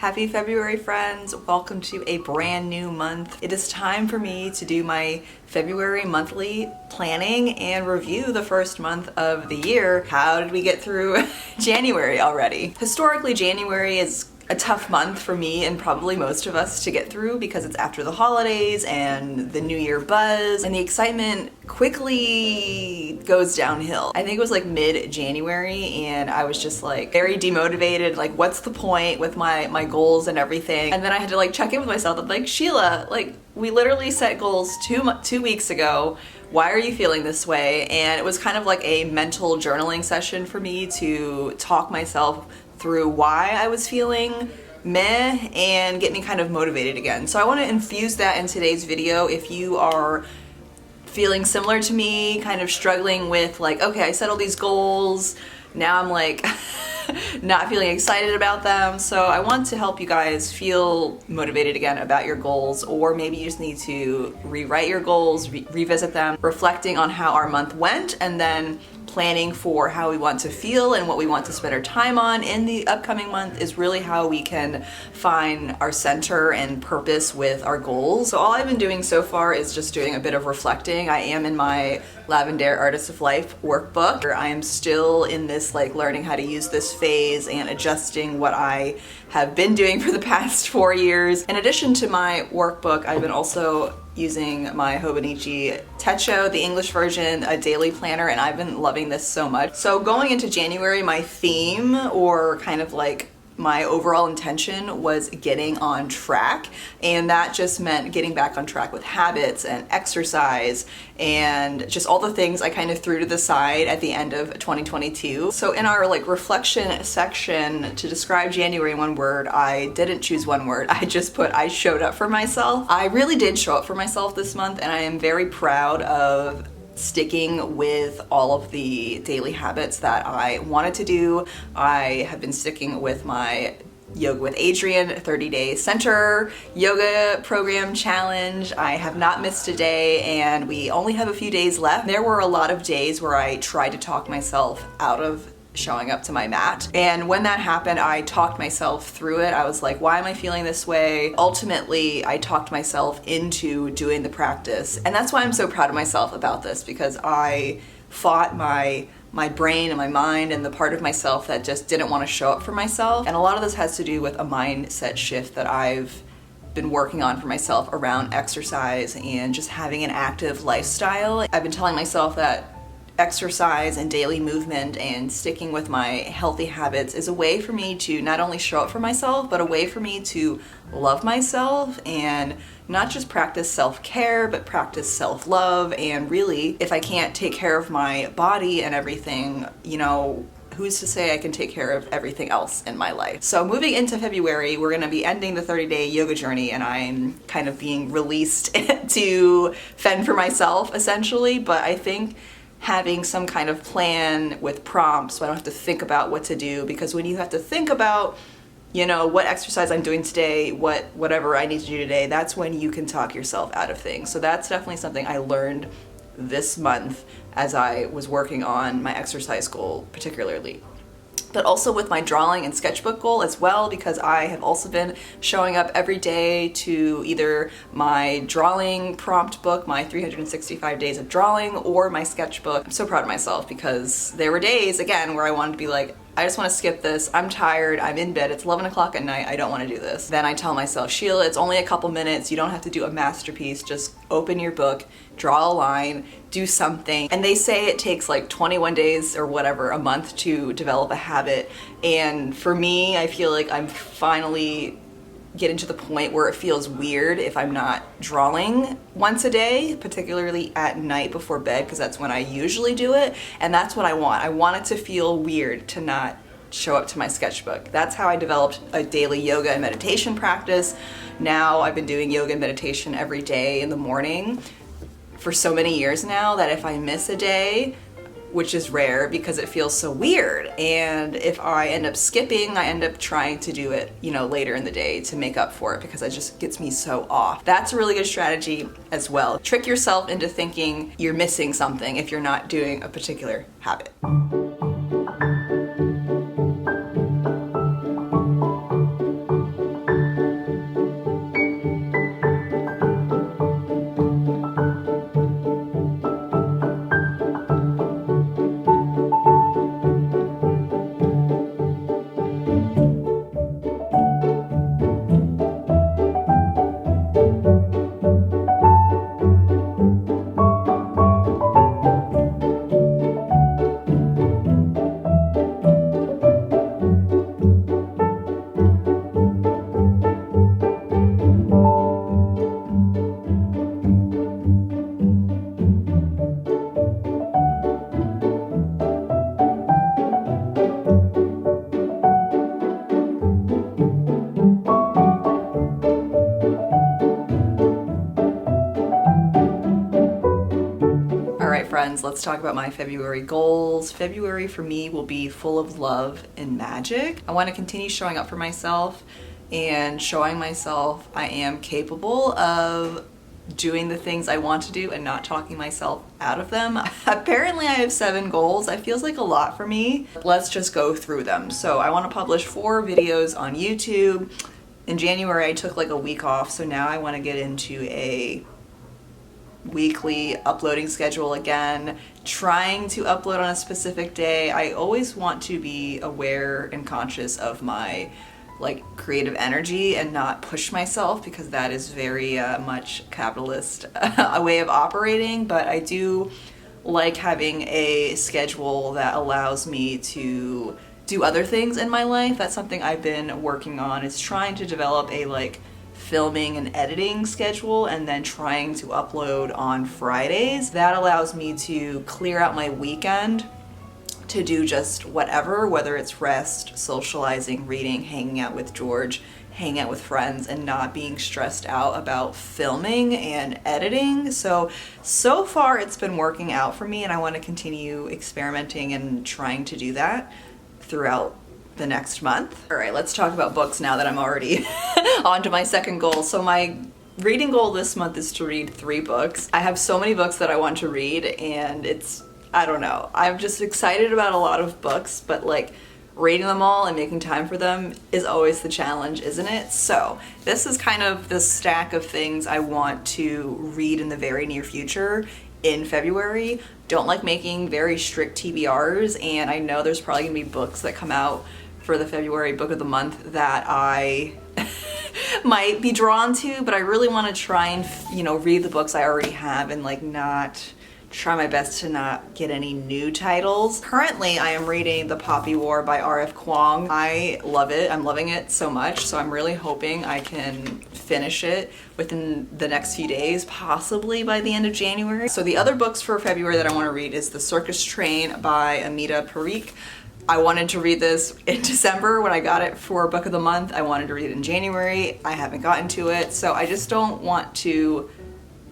Happy February, friends. Welcome to a brand new month. It is time for me to do my February monthly planning and review the first month of the year. How did we get through January already? Historically, January is a tough month for me and probably most of us to get through because it's after the holidays and the New Year buzz, and the excitement quickly goes downhill. I think it was like mid-January and I was just like very demotivated, like what's the point with my goals and everything. And then I had to like check in with myself and like, Sheila, like we literally set goals two weeks ago. Why are you feeling this way? And it was kind of like a mental journaling session for me to talk myself through why I was feeling meh and get me kind of motivated again. So I want to infuse that in today's video. If you are feeling similar to me, kind of struggling with like, okay, I set all these goals, now I'm like not feeling excited about them. So I want to help you guys feel motivated again about your goals, or maybe you just need to rewrite your goals, revisit them, reflecting on how our month went, and then planning for how we want to feel and what we want to spend our time on in the upcoming month is really how we can find our center and purpose with our goals. So all I've been doing so far is just doing a bit of reflecting. I am in my Lavender Artist of Life workbook. I am still in this like learning how to use this phase and adjusting what I have been doing for the past 4 years. In addition to my workbook, I've been also using my Hobonichi Techo, the English version, a daily planner, and I've been loving this so much. So going into January, my theme, or kind of like my overall intention, was getting on track, and that just meant getting back on track with habits and exercise and just all the things I kind of threw to the side at the end of 2022. So in our like reflection section, to describe January in one word, I didn't choose one word. I just put I showed up for myself. I really did show up for myself this month, and I am very proud of sticking with all of the daily habits that I wanted to do. I have been sticking with my Yoga with Adriene 30-day center yoga program challenge. I have not missed a day, and we only have a few days left. There were a lot of days where I tried to talk myself out of showing up to my mat, and when that happened, I talked myself through it. I was like, why am I feeling this way? Ultimately, I talked myself into doing the practice, and that's why I'm so proud of myself about this, because I fought my brain and my mind and the part of myself that just didn't want to show up for myself. And a lot of this has to do with a mindset shift that I've been working on for myself around exercise and just having an active lifestyle. I've been telling myself that exercise and daily movement and sticking with my healthy habits is a way for me to not only show up for myself, but a way for me to love myself and not just practice self-care, but practice self-love. And really, if I can't take care of my body and everything, you know, who's to say I can take care of everything else in my life? So moving into February, we're gonna be ending the 30-day yoga journey, and I'm kind of being released to fend for myself, essentially. But I think having some kind of plan with prompts so I don't have to think about what to do, because when you have to think about, you know, what exercise I'm doing today, whatever I need to do today, that's when you can talk yourself out of things. So that's definitely something I learned this month as I was working on my exercise goal particularly. But also with my drawing and sketchbook goal as well, because I have also been showing up every day to either my drawing prompt book, my 365 days of drawing, or my sketchbook. I'm so proud of myself because there were days, again, where I wanted to be like, I just want to skip this. I'm tired. I'm in bed. It's 11 o'clock at night. I don't want to do this. Then I tell myself, Sheila, it's only a couple minutes. You don't have to do a masterpiece. Just open your book, draw a line, do something. And they say it takes like 21 days or whatever, a month to develop a habit. And for me, I feel like I'm finally getting to the point where it feels weird if I'm not drawing once a day, particularly at night before bed, because that's when I usually do it, and that's what I want. I want it to feel weird to not show up to my sketchbook. That's how I developed a daily yoga and meditation practice. Now I've been doing yoga and meditation every day in the morning for so many years now that if I miss a day, which is rare because it feels so weird, and if I end up skipping, I end up trying to do it, you know, later in the day to make up for it, because it just gets me so off. That's a really good strategy as well. Trick yourself into thinking you're missing something if you're not doing a particular habit. right, friends, let's talk about my February goals. February for me will be full of love and magic. I want to continue showing up for myself and showing myself I am capable of doing the things I want to do and not talking myself out of them. Apparently I have 7 goals. That feels like a lot for me. Let's just go through them. So I want to publish 4 videos on YouTube. In January I took like a week off, so now I want to get into a weekly uploading schedule again, trying to upload on a specific day. I always want to be aware and conscious of my like creative energy and not push myself, because that is very much capitalist a way of operating. But I do like having a schedule that allows me to do other things in my life. That's something I've been working on, is trying to develop a like filming and editing schedule and then trying to upload on Fridays. That allows me to clear out my weekend to do just whatever, whether it's rest, socializing, reading, hanging out with George, hanging out with friends, and not being stressed out about filming and editing. So far it's been working out for me, and I want to continue experimenting and trying to do that throughout the next month. All right, let's talk about books now that I'm already on to my second goal. So my reading goal this month is to read 3 books. I have so many books that I want to read, and I don't know. I'm just excited about a lot of books, but like reading them all and making time for them is always the challenge, isn't it? So this is kind of the stack of things I want to read in the very near future in February. Don't like making very strict TBRs, and I know there's probably gonna be books that come out for the February book of the month that I might be drawn to, but I really want to try and, you know, read the books I already have and like not try my best to not get any new titles. Currently, I am reading The Poppy War by R.F. Kuang. I love it. I'm loving it so much, so I'm really hoping I can finish it within the next few days, possibly by the end of January. So the other books for February that I want to read is The Circus Train by Amita Parikh. I wanted to read this in December when I got it for book of the month. I wanted to read it in January. I haven't gotten to it, so I just don't want to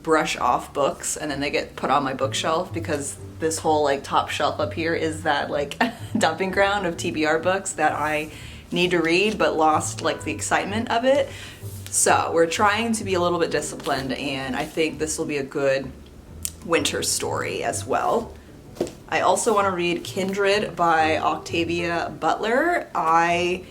brush off books and then they get put on my bookshelf, because this whole like top shelf up here is that like dumping ground of TBR books that I need to read but lost like the excitement of it. So we're trying to be a little bit disciplined, and I think this will be a good winter story as well. I also want to read Kindred by Octavia Butler. I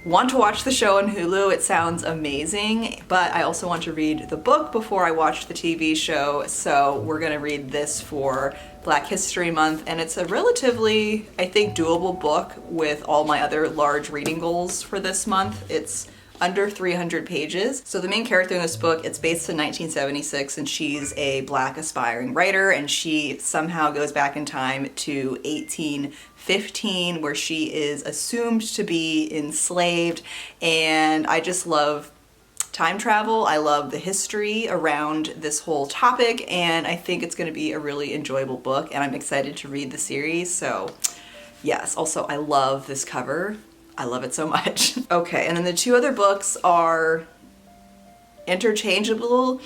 want to watch the show on Hulu. It sounds amazing, but I also want to read the book before I watch the TV show, so we're gonna read this for Black History Month, and it's a relatively, I think, doable book with all my other large reading goals for this month. It's under 300 pages. So the main character in this book, it's based in 1976, and she's a Black aspiring writer, and she somehow goes back in time to 1815, where she is assumed to be enslaved. And I just love time travel. I love the history around this whole topic, and I think it's going to be a really enjoyable book, and I'm excited to read the series. So yes, also I love this cover. I love it so much. Okay, and then the 2 other books are interchangeable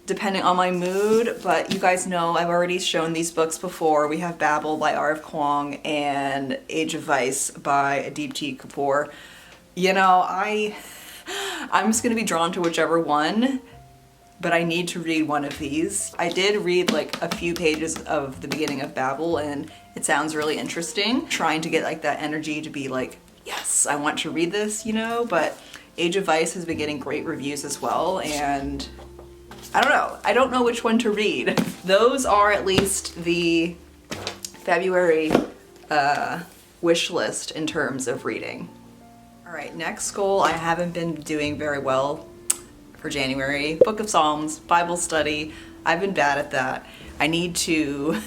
depending on my mood, but you guys know I've already shown these books before. We have Babel by R.F. Kuang and Age of Vice by Aditi Kapoor. You know, I'm just gonna be drawn to whichever one, but I need to read one of these. I did read like a few pages of the beginning of Babel, and it sounds really interesting. Trying to get like that energy to be like, yes, I want to read this, you know, but Age of Vice has been getting great reviews as well, and I don't know. I don't know which one to read. Those are at least the February wish list in terms of reading. All right, next goal. I haven't been doing very well for January. Book of Psalms, Bible study. I've been bad at that. I need to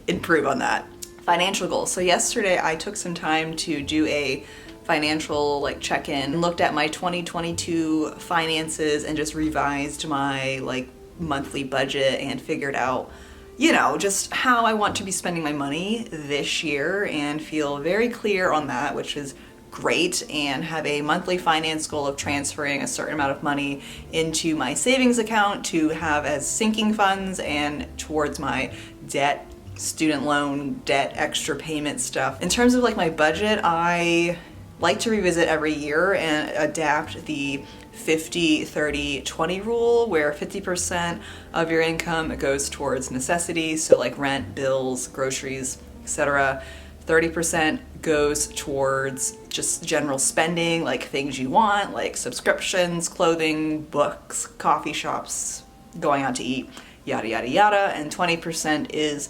improve on that. Financial goals. So yesterday I took some time to do a financial like check-in, looked at my 2022 finances and just revised my like monthly budget and figured out, you know, just how I want to be spending my money this year and feel very clear on that, which is great, and have a monthly finance goal of transferring a certain amount of money into my savings account to have as sinking funds and towards my debt, student loan debt, extra payment stuff. In terms of like my budget, I like to revisit every year and adapt the 50-30-20 rule, where 50% of your income goes towards necessities, so like rent, bills, groceries, etc. 30% goes towards just general spending, like things you want, like subscriptions, clothing, books, coffee shops, going out to eat, yada yada yada, and 20% is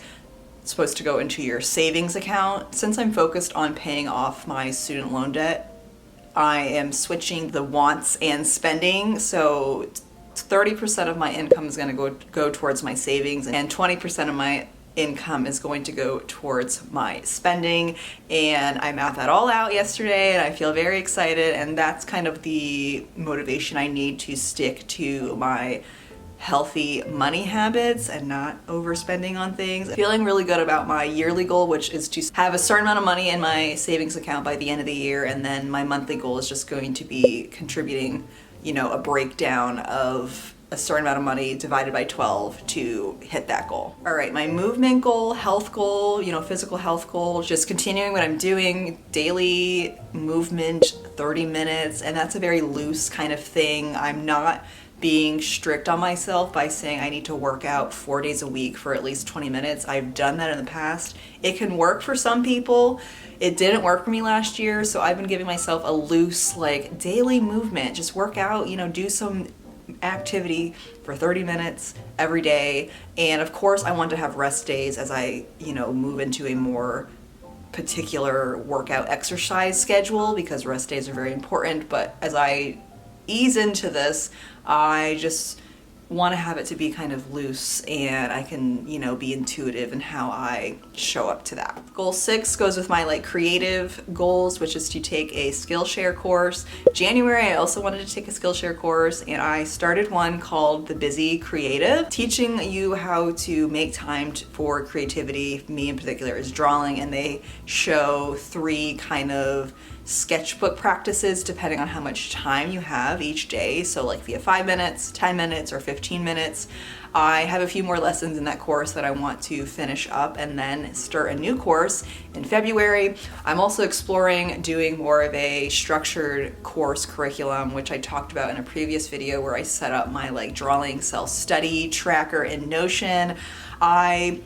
supposed to go into your savings account. Since I'm focused on paying off my student loan debt, I am switching the wants and spending, so 30% of my income is going to go towards my savings, and 20% of my income is going to go towards my spending. And I mapped that all out yesterday and I feel very excited, and that's kind of the motivation I need to stick to my healthy money habits and not overspending on things. Feeling really good about my yearly goal, which is to have a certain amount of money in my savings account by the end of the year, and then my monthly goal is just going to be contributing, you know, a breakdown of a certain amount of money divided by 12 to hit that goal. All right, my movement goal, health goal, you know, physical health goal, just continuing what I'm doing, daily movement, 30 minutes, and that's a very loose kind of thing. I'm not being strict on myself by saying I need to work out 4 days a week for at least 20 minutes. I've done that in the past. It can work for some people. It didn't work for me last year, so I've been giving myself a loose, like, daily movement. Just work out, you know, do some activity for 30 minutes every day. And of course, I want to have rest days as I, you know, move into a more particular workout exercise schedule, because rest days are very important. But as I ease into this, I just want to have it to be kind of loose, and I can, you know, be intuitive in how I show up to that. Goal 6 goes with my like creative goals, which is to take a Skillshare course. January, I also wanted to take a Skillshare course, and I started one called The Busy Creative, teaching you how to make time for creativity. Me in particular is drawing, and they show 3 kind of sketchbook practices depending on how much time you have each day. So like if you have 5 minutes, 10 minutes, or 15 minutes. I have a few more lessons in that course that I want to finish up and then start a new course in February. I'm also exploring doing more of a structured course curriculum, which I talked about in a previous video where I set up my like drawing self-study tracker in Notion. I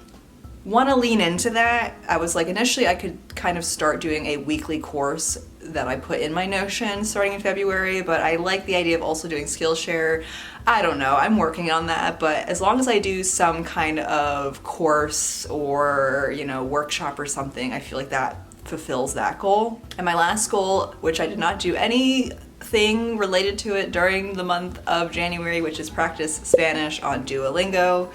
want to lean into that. I was like, initially I could kind of start doing a weekly course that I put in my Notion starting in February, but I like the idea of also doing Skillshare. I don't know, I'm working on that, but as long as I do some kind of course or, you know, workshop or something, I feel like that fulfills that goal. And my last goal, which I did not do anything related to it during the month of January, which is practice Spanish on Duolingo.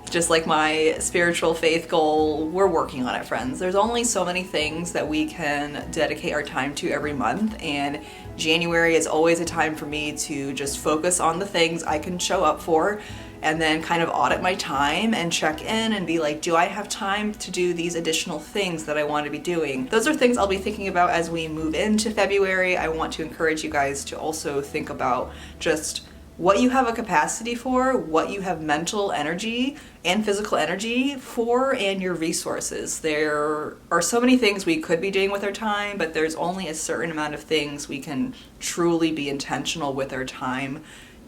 Just like my spiritual faith goal, we're working on it, friends. There's only so many things that we can dedicate our time to every month, and January is always a time for me to just focus on the things I can show up for, and then kind of audit my time and check in and be like, do I have time to do these additional things that I want to be doing? Those are things I'll be thinking about as we move into February. I want to encourage you guys to also think about just what you have a capacity for, what you have mental energy and physical energy for, and your resources. There are so many things we could be doing with our time, but there's only a certain amount of things we can truly be intentional with our time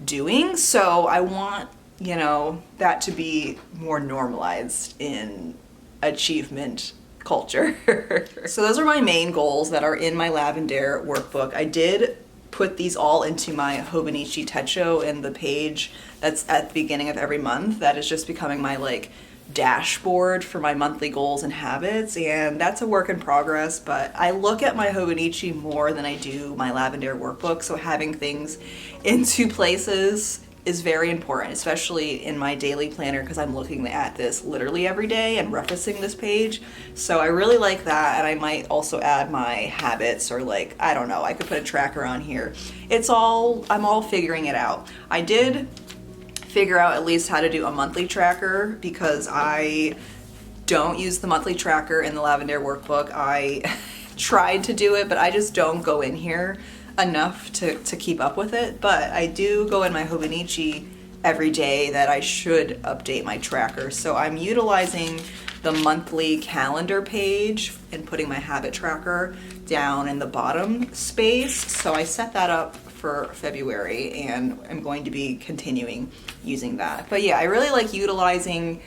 doing. So I want, you know, that to be more normalized in achievement culture. So those are my main goals that are in my Lavender workbook. I did put these all into my hobonichi techo in the page that's at the beginning of every month. That is just becoming my like dashboard for my monthly goals and habits, and that's a work in progress, but I look at my hobonichi more than I do my Lavender workbook, so having things in 2 places is very important, especially in my daily planner, because I'm looking at this literally every day and referencing this page. So I really like that, and I might also add my habits, or like, I don't know, I could put a tracker on here. I'm all figuring it out. I did figure out at least how to do a monthly tracker, because I don't use the monthly tracker in the Lavender workbook. I tried to do it, but I just don't go in here enough to keep up with it. But I do go in my hobonichi every day that I should update my tracker. So I'm utilizing the monthly calendar page and putting my habit tracker down in the bottom space. So I set that up for February and I'm going to be continuing using that. But yeah, I really like utilizing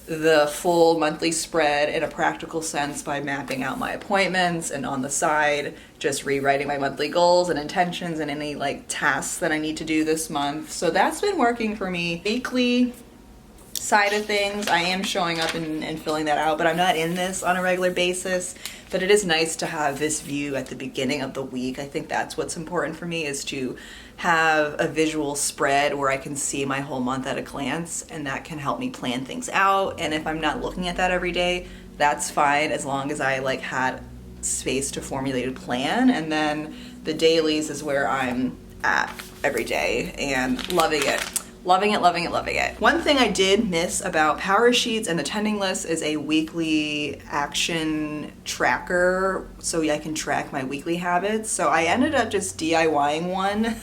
the full monthly spread in a practical sense by mapping out my appointments, and on the side just rewriting my monthly goals and intentions and any like tasks that I need to do this month. So that's been working for me. Weekly side of things, I am showing up and filling that out, but I'm not in this on a regular basis. But it is nice to have this view at the beginning of the week. I think that's what's important for me, is to have a visual spread where I can see my whole month at a glance, and that can help me plan things out. And if I'm not looking at that every day, that's fine, as long as I like had space to formulate a plan. And then the dailies is where I'm at every day and loving it. Loving it, loving it, loving it. One thing I did miss about Power Sheets and the Tending List is a weekly action tracker, so I can track my weekly habits. So I ended up just DIYing one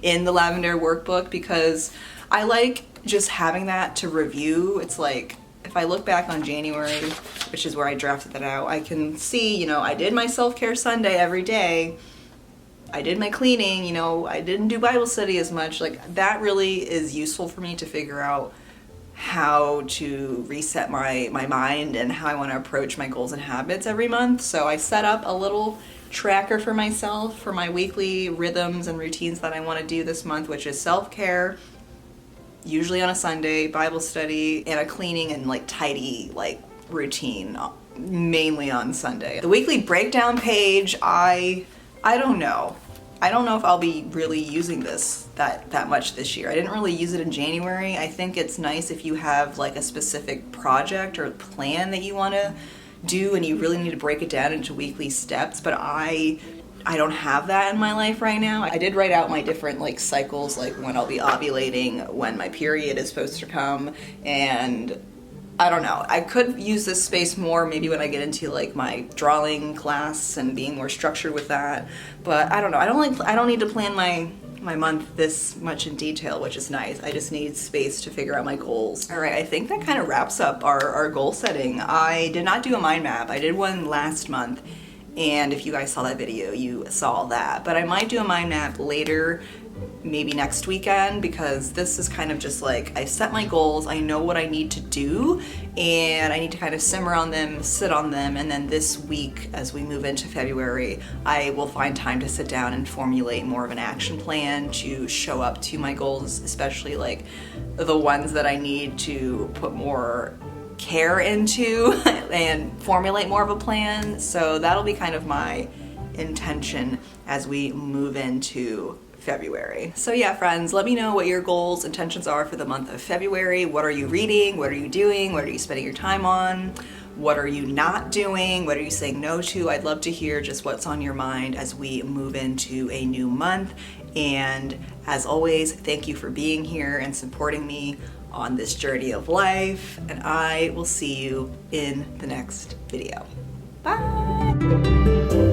in the Lavender workbook because I like just having that to review. It's like, if I look back on January, which is where I drafted that out, I can see, you know, I did my self-care Sunday every day. I did my cleaning, you know, I didn't do Bible study as much. Like, that really is useful for me to figure out how to reset my mind and how I want to approach my goals and habits every month. So I set up a little tracker for myself for my weekly rhythms and routines that I want to do this month, which is self-care, usually on a Sunday, Bible study, and a cleaning and like tidy like routine, mainly on Sunday. The weekly breakdown page, I don't know. I don't know if I'll be really using this that much this year. I didn't really use it in January. I think it's nice if you have like a specific project or plan that you want to do and you really need to break it down into weekly steps, but I don't have that in my life right now. I did write out my different like cycles, like when I'll be ovulating, when my period is supposed to come, and I don't know. I could use this space more maybe when I get into like my drawing class and being more structured with that. But I don't know. I don't need to plan my month this much in detail, which is nice. I just need space to figure out my goals. All right, I think that kind of wraps up our goal setting. I did not do a mind map. I did one last month, and if you guys saw that video, you saw that. But I might do a mind map later, maybe next weekend, because this is kind of just like, I set my goals, I know what I need to do, and I need to kind of simmer on them, sit on them, and then this week as we move into February, I will find time to sit down and formulate more of an action plan to show up to my goals, especially like the ones that I need to put more care into and formulate more of a plan. So that'll be kind of my intention as we move into February. So yeah, friends, let me know what your goals, intentions are for the month of February. What are you reading? What are you doing? What are you spending your time on? What are you not doing? What are you saying no to? I'd love to hear just what's on your mind as we move into a new month. And as always, thank you for being here and supporting me on this journey of life. And I will see you in the next video. Bye!